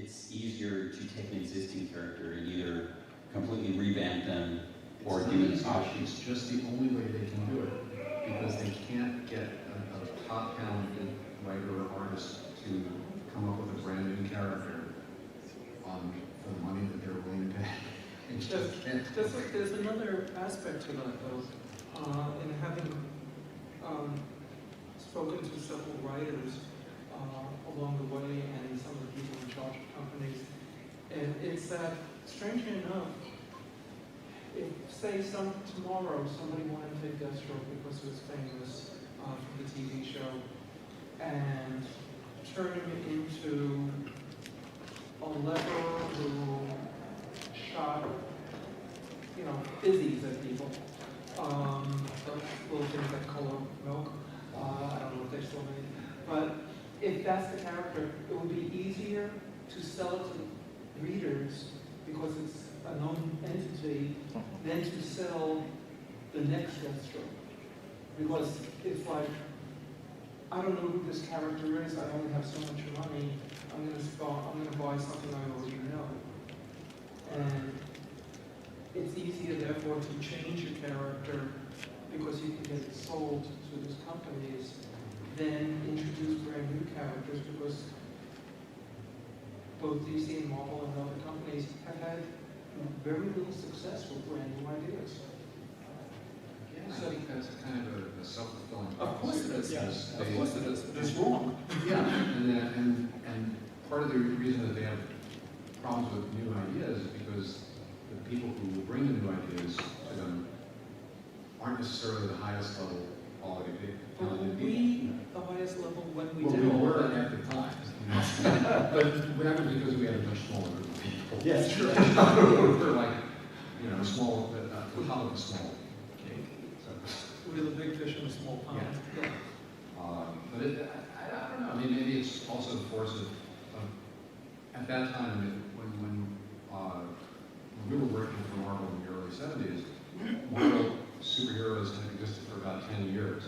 it's easier to take an existing character and either completely revamp them or do an option. It's just the only way they can do it, because they can't get a top talented writer or artist to come up with a brand new character for the money that they're willing to pay. There's another aspect to that though, in having spoken to several writers along the way and some of the people in charge of companies, and it's that, strangely enough, if, say, tomorrow somebody wanted to take Deathstroke because he was famous from the TV show and turn him into a leper who shot, fizzies at people, little things that color milk. I don't know if they still make it. But if that's the character, it would be easier to sell it to readers because it's a known entity than to sell the next Deathstroke. Because it's like, I don't know who this character is, I only have so much money, I'm gonna buy something I already know. And it's easier therefore to change a character because you can get it sold to these companies than introduce brand new characters, because both DC and Marvel and other companies have had very little success with brand new ideas. So I think that's kind of a self-fulfilling Of course it is. Yes. Of course it is, but it's wrong. Yeah, and part of the reason that they have problems with new ideas is because the people who will bring the new ideas to them aren't necessarily the highest level quality But talented people. we, the highest level when we Well, did we all were that. at the time, but that was because we had a much smaller group of people. Yes, true. We're like, small, the top of a small cake. So, We're the big fish in a small pond. Yeah. But I don't know. I mean, maybe it's also the force of at that time when we were working for Marvel in the early '70s. Marvel superheroes had existed for about 10 years,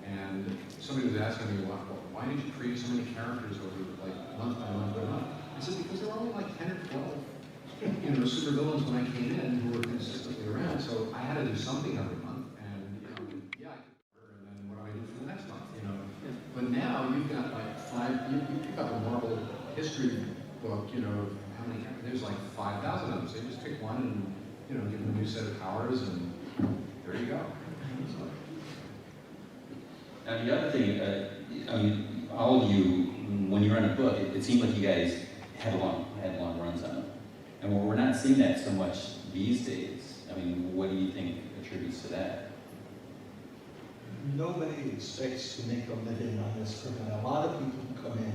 and somebody was asking me, why did you create so many characters over like month by month by month? I said, because there were only like 10 or 12, supervillains when I came in who were consistently around. So I had to do something every month, and I could, and then what do I do for the next month? But now you've got like you've got the Marvel history book, how many? There's like 5,000 of them. So you just pick one and give them a new set of powers, and there you go. So. Now the other thing, all of you, when you run a book, it seemed like you guys had long runs on it, and we're not seeing that so much these days. I mean, what do you think attributes to that? Nobody expects to make a living on this for a lot of people who come in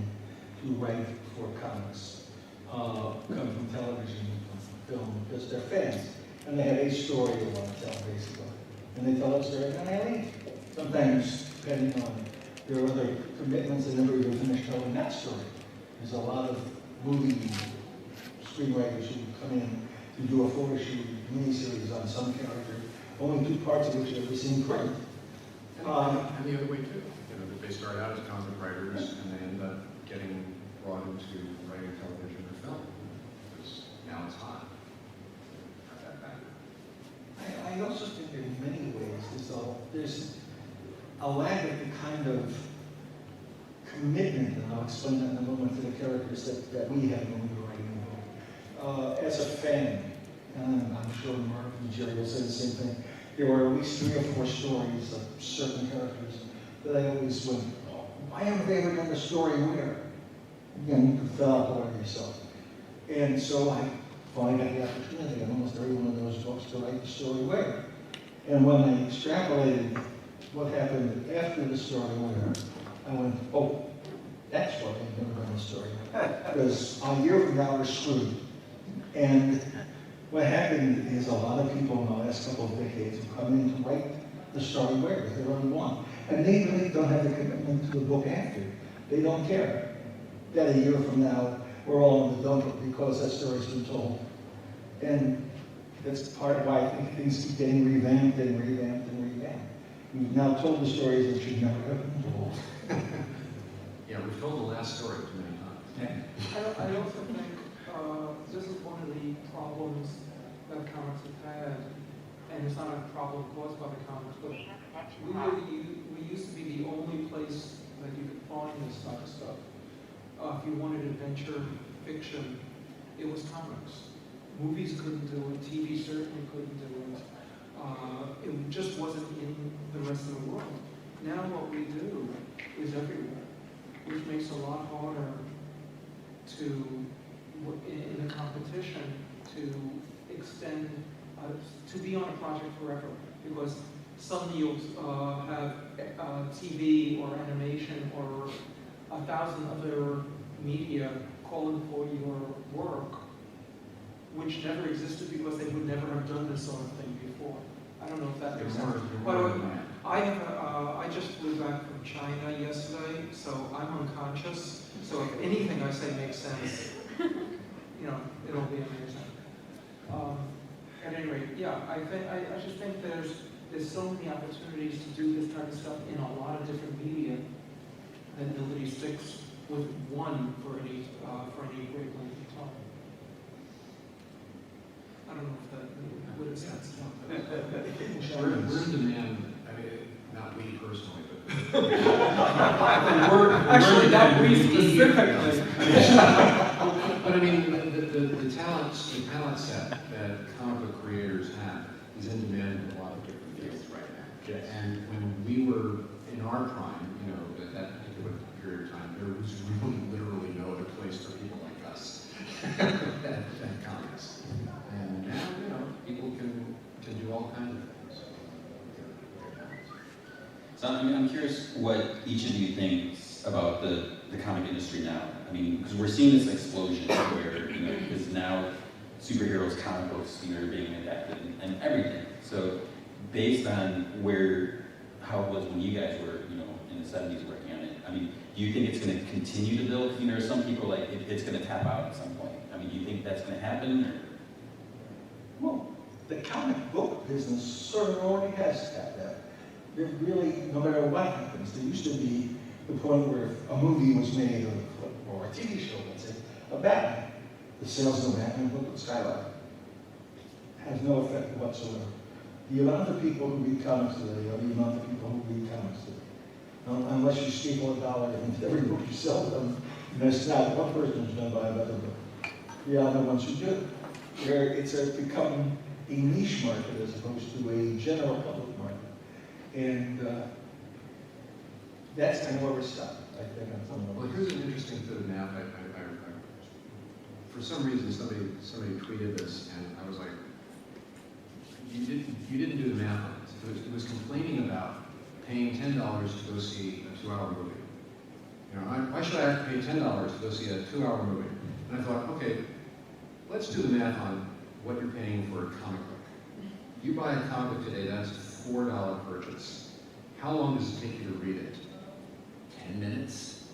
to write for comics, come from television, from film, because they're fans, and they have a story they want to tell, basically. And they tell us story, and they leave. Sometimes, depending on their other commitments, they never even finish telling that story. There's a lot of movie screenwriters who come in to do a 4-issue miniseries on some character, only 2 parts of which are ever seen print. And the other way too. They start out as comic writers and they end up getting brought into writing television or film. Because now it's hot. I also think that in many ways there's a lack of the kind of commitment, and I'll explain that in a moment, to the characters that we had when we were writing the book. As a fan, and I'm sure Marv and Gerry will say the same thing, there were at least 3 or 4 stories of certain characters that I always went, why haven't they ever done the story where? Again, you could fill out all yourself. And so I finally got the opportunity in almost every one of those books to write the story where. And when I extrapolated what happened after the story where, I went, oh, that's why I've never done the story where. Because a year from now we're screwed. And what happened is a lot of people in the last couple of decades have come in to write the story where if they really want. And they really don't have the commitment to the book after. They don't care that a year from now we're all in the dump because that story's been told. And that's part of why I think things keep getting revamped and revamped and revamped. We've now told the stories that should never have been told. Yeah, we've told the last story too many times. I also think this is one of the problems that comics have had, and it's not a problem caused by the comics, but we used to be the only place that you could find this type of stuff. If you wanted adventure fiction, it was comics. Movies couldn't do it, TV certainly couldn't do it. It just wasn't in the rest of the world. Now what we do is everywhere, which makes it a lot harder to, in a competition, to extend, to be on a project forever. Because suddenly you'll have TV or animation or 1,000 other media calling for your work, which never existed because they would never have done this sort of thing before. I don't know if that makes sense. I just flew back from China yesterday, so I'm unconscious. So if anything I say makes sense, it'll be amazing. At any rate, yeah, I just think there's so many opportunities to do this type of stuff in a lot of different media that nobody sticks with one for any great length of time. I don't know if that would have sense. We're in demand, I mean, not we personally, but. Actually, not we specifically. But I mean, the talent set that comic book creators have is in demand in a lot of different fields right now. Yes. And when we were in our prime, at that particular period of time, there was really literally no other place for people like us at comics. And now, people can do all kinds of things. So I'm curious what each of you thinks about the comic industry now. I mean, because we're seeing this explosion where, because now superheroes, comic books, are being adapted and everything. So based on how it was when you guys were, in the 70s working on it, I mean, do you think it's going to continue to build? Some people like it's going to tap out at some point. I mean, do you think that's going to happen? Or? Well, the comic book business sort of already has tapped out. There really, no matter what happens, there used to be the point where if a movie was made, or a TV show, let's say, a Batman, the sales of the Batman book would skyrocket. Has no effect whatsoever. The amount of people who read comics today are the amount of people who read comics today. Unless you staple $1 into every book you sell them, it's not one person who's going to buy another book. The other ones who do. Where it's become a niche market as opposed to a general public market. And that's kind of where we're stuck, I think, on some level. Well, here's an interesting bit of math. For some reason, somebody tweeted this, and I was like, you didn't do the math on this. It was complaining about paying $10 to go see a 2-hour movie. Why should I have to pay $10 to go see a 2-hour movie? And I thought, okay, let's do the math on what you're paying for a comic book. You buy a comic book today, that's a $4 purchase. How long does it take you to read it? 10 minutes?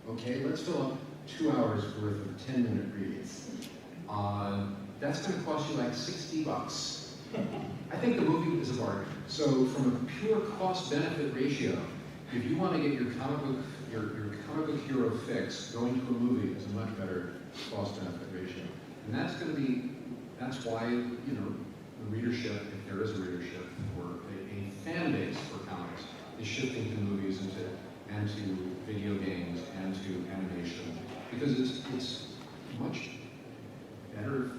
Okay, let's fill up 2 hours worth of 10-minute reads. That's going to cost you like $60. I think the movie is a bargain. So from a pure cost-benefit ratio, if you want to get your comic book hero fix, going to a movie is a much better cost-benefit ratio. And that's why, the readership, if there is a readership, or a fan base for comics, is shifting to movies and to video games and to animation, because it's much better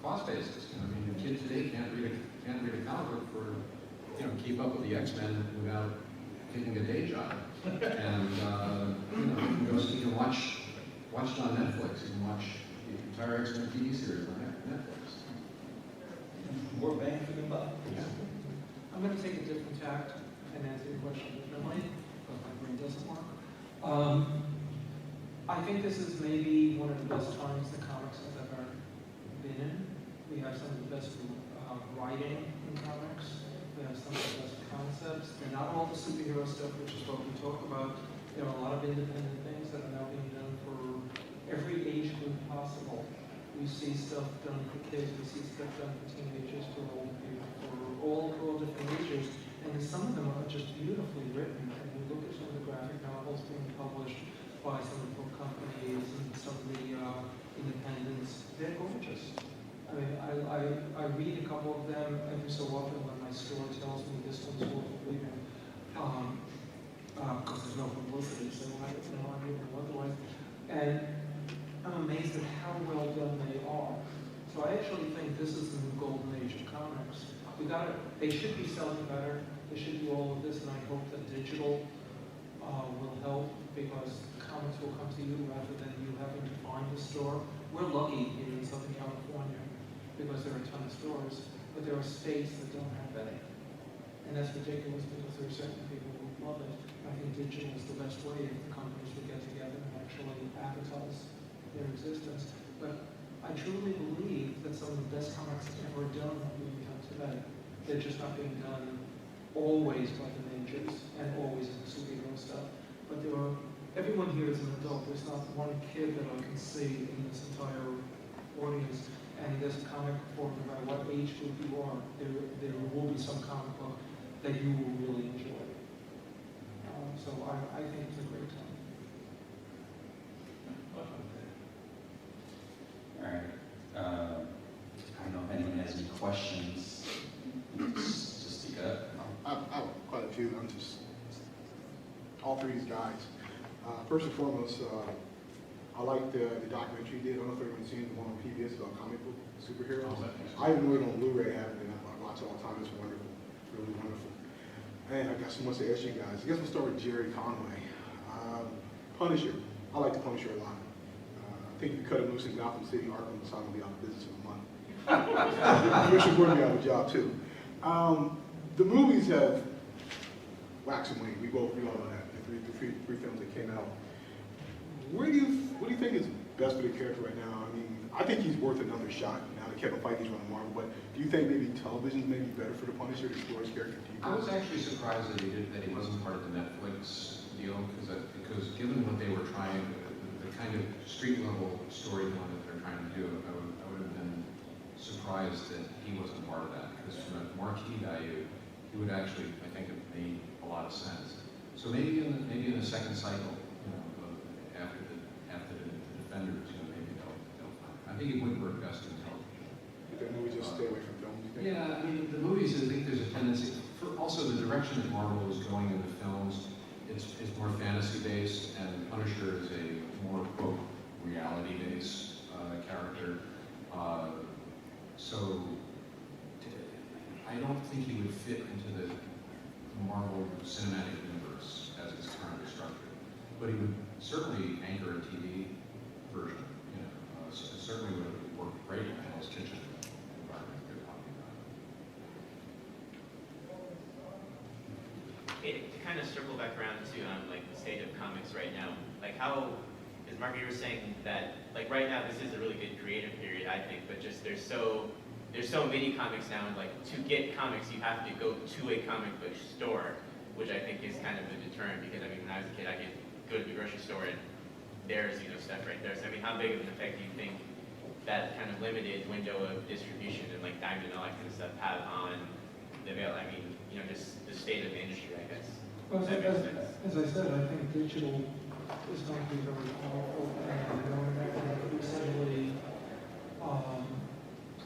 cost basis. I mean, a kid today can't read a comic book for, keep up with the X-Men without taking a day job. And you can watch it on Netflix. You can watch the entire X-Men TV series on Netflix. More bang for the buck. Yeah. I'm going to take a different tact and answer your question differently, because my brain doesn't work. I think this is maybe one of the best times the comics has ever been in. We have some of the best writing in comics. We have some of the best concepts. They're not all the superhero stuff, which is what we talk about. There are a lot of independent things that are now being done for every age group possible. We see stuff done for kids, we see stuff done for teenagers, for old people, for all different ages. And some of them are just beautifully written. And you look at some of the graphic novels being published by some of the book companies and some of the I read a couple of them every so often when my store tells me this one's worth reading. Because there's no publicity, so I have no idea otherwise. And I'm amazed at how well done they are. So I actually think this is the new golden age of comics. They should be selling better. They should do all of this, and I hope that digital will help, because comics will come to you rather than you having to find a store. We're lucky here in Southern California because there are a ton of stores, but there are states that don't have any. And that's ridiculous because there are certain people who love it. I think digital is the best way if the companies would get together and actually advertise their existence. But I truly believe that some of the best comics ever done are being done today. They're just not being done always by the majors and always in the superhero stuff. But everyone here is an adult. There's not one kid that I can see in this entire audience. And there's a comic for no matter what age group you are, there will be some comic book that you will really enjoy. So I think it's a great time. All right. I don't know if anyone has any questions. Just speak up. I have quite a few. I'm just all three of these guys. First and foremost, I like the documentary you did. I don't know if everyone's seen the one on PBS about comic book superheroes. I even know it on Blu-ray. I have it, and I watch it all the time. It's wonderful, really wonderful. And I got so much to ask you guys. I guess we'll start with Gerry Conway. Punisher. I like the Punisher a lot. I think if you cut him loose in Gotham City, Arkham Asylum will be out of business in a month. Commissioner Gordon will be out of a job too. The movies have waxed and waned. We all know that. The three films that came out. What do you think is best for the character right now? I mean, I think he's worth another shot now that Kevin Feige's running Marvel. But do you think maybe television's maybe better for the Punisher to explore his character deeper? I was actually surprised that he wasn't part of the Netflix deal, because given what they were trying, the kind of street level storytelling that they're trying to do, I would have been surprised that he wasn't part of that. Because from a marquee value, he would actually, I think, have made a lot of sense. So maybe in the second cycle, after the Defenders, maybe they'll find. I think it would work best in television. That movie just stay away from film, you think? Yeah, I mean, the movies, I think there's a tendency, also the direction that Marvel is going in the films, it's more fantasy-based, and Punisher is a more, quote, reality-based character. So I don't think he would fit into the Marvel cinematic universe as it's currently structured. But he would certainly anchor a TV version, so it certainly would have worked great in Hell's Kitchen environment they're talking about. To kind of circle back around to like the state of comics right now, like how, as Mark, you were saying that like right now this is a really good creative period, I think, but just there's so many comics now, and like to get comics you have to go to a comic book store, which I think is kind of a deterrent, because I mean when I was a kid I could go to the grocery store and there's stuff right there. So I mean, how big of an effect do you think that kind of limited window of distribution and like Diamond and all that kind of stuff have on the avail? I mean, just the state of the industry, I guess. Well, That makes sense. as I said, I think digital is going to be very powerful and extremely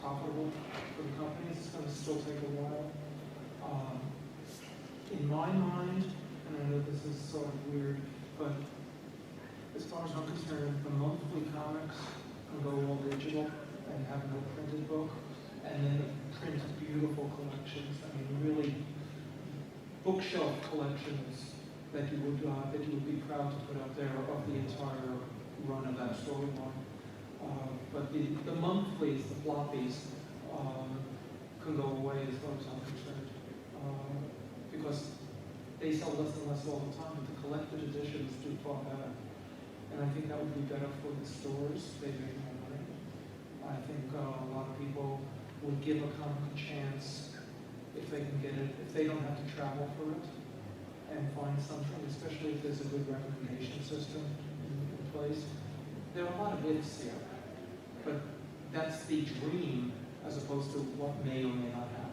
profitable for the companies. It's going to still take a while. In my mind, and I know this is sort of weird, but as far as I'm concerned, the monthly comics can go all digital and have no printed book, and then print beautiful collections. I mean, really bookshelf collections that you would be proud to put up there of the entire run of that storyline. But the monthlies, the floppies, can go away as far as I'm concerned, because they sell less and less all the time. But the collected editions do far better. And I think that would be better for the stores. They make more money. I think a lot of people would give a comic a chance if they can get it, if they don't have to travel for it, and find something, especially if there's a good recommendation system in place. There are a lot of ifs here, but that's the dream as opposed to what may or may not happen.